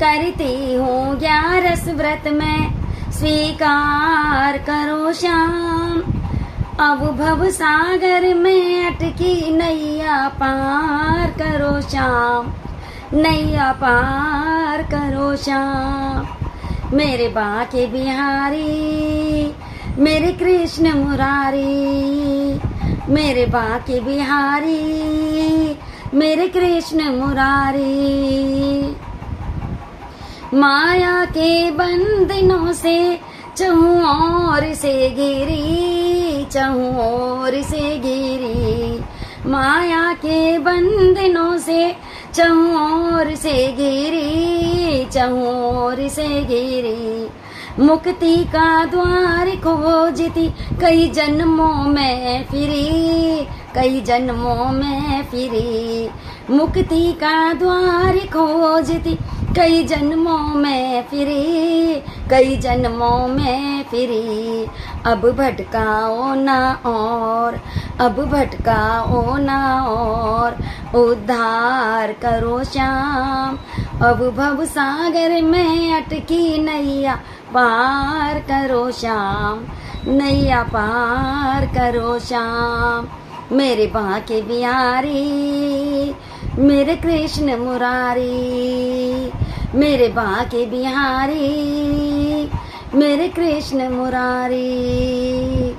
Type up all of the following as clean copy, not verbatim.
करती हूँ 11 व्रत में, स्वीकार करो श्याम। अब भव सागर में अटकी नैया पार करो श्याम, नैया पार करो श्याम। मेरे बाके बिहारी, मेरे कृष्ण मुरारी, मेरे बाके बिहारी, मेरे कृष्ण मुरारी। माया के बंधनों से चहु और से गिरी, चहु और से गिरी। माया के बंधनों से चहु और से गिरी, चहु और से गिरी। मुक्ति का द्वार खोजती कई जन्मों में फिरी, कई जन्मों में फिरी। मुक्ति का द्वार खोजती कई जन्मों में फिरी, कई जन्मों में फिरी। अब भटकाओ ना और, अब भटकाओ ना और, उद्धार करो श्याम। अब भव सागर में अटकी नैया पार करो श्याम, नैया पार करो श्याम। मेरे बाके बिहारी, मेरे कृष्ण मुरारी, मेरे बाके बिहारी, मेरे कृष्ण मुरारी।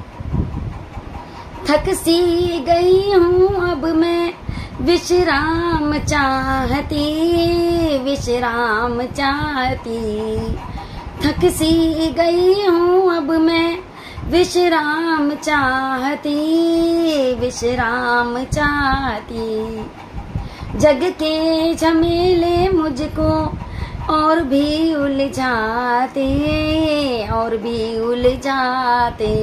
थक सी गई हूँ अब मैं विश्राम चाहती, विश्राम चाहती। थक सी गई हूँ अब मैं विश्राम चाहती, विश्राम चाहती। जग के झमेले मुझको और भी उलझाते, और भी उलझाते।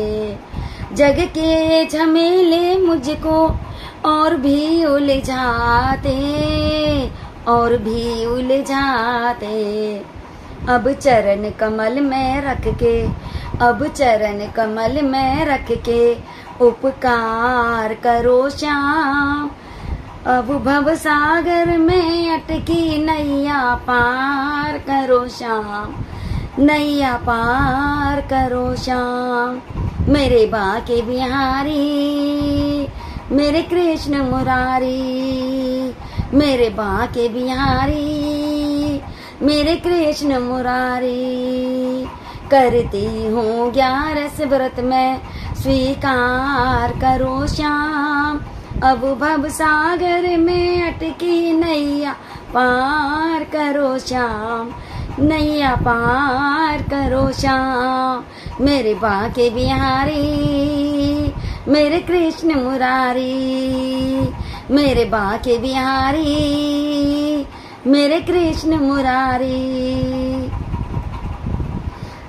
जग के झमेले मुझको और भी उलझाते, और भी उलझाते। अब चरण कमल में रख के, अब चरण कमल में रख के उपकार करो श्याम। अब भव सागर में अटकी नैया पार करो श्याम, नैया पार करो श्याम। मेरे बाके बिहारी, मेरे कृष्ण मुरारी, मेरे बाके बिहारी, मेरे कृष्ण मुरारी। करती हूँ 11 व्रत में, स्वीकार करो श्याम। अब भव सागर में अटकी नैया पार करो श्याम, नैया पार करो श्याम। मेरे बाके बिहारी, मेरे कृष्ण मुरारी, मेरे बाके बिहारी, मेरे कृष्ण मुरारी।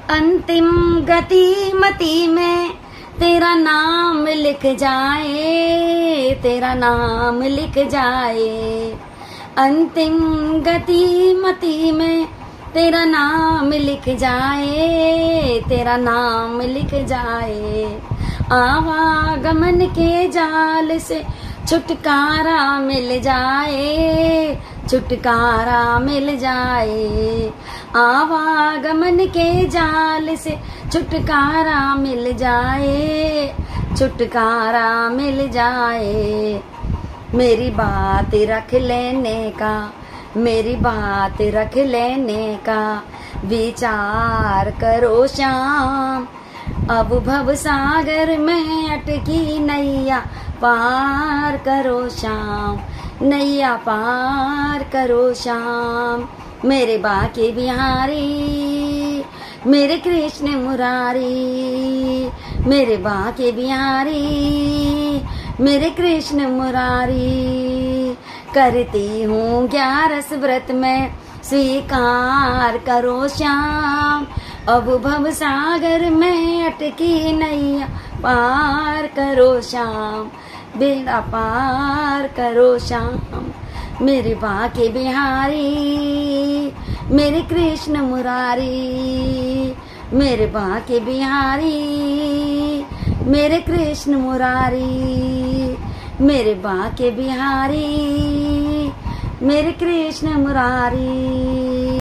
अंतिम गति मति में तेरा नाम लिख जाए, तेरा नाम लिख जाए। अंतिम गति मति में तेरा नाम लिख जाए, तेरा नाम लिख जाए। आवागमन के जाल से छुटकारा मिल जाए, छुटकारा मिल जाए। आवागमन के जाल से छुटकारा मिल जाए, छुटकारा मिल जाए। मेरी बात रख लेने का, मेरी बात रख लेने का विचार करो श्याम। अब भव सागर में अटकी नैया पार करो श्याम, नैया पार करो श्याम। मेरे बाके बिहारी, मेरे कृष्ण मुरारी, मेरे बाके बिहारी, मेरे कृष्ण मुरारी। करती हूँ 11 व्रत में, स्वीकार करो श्याम। अब भव सागर में अटकी नैया पार करो श्याम, बेड़ा पार करो श्याम। मेरे बाके बिहारी, मेरे कृष्ण मुरारी, मेरे बाके बिहारी, मेरे कृष्ण मुरारी, मेरे बाके बिहारी, मेरे कृष्ण मुरारी।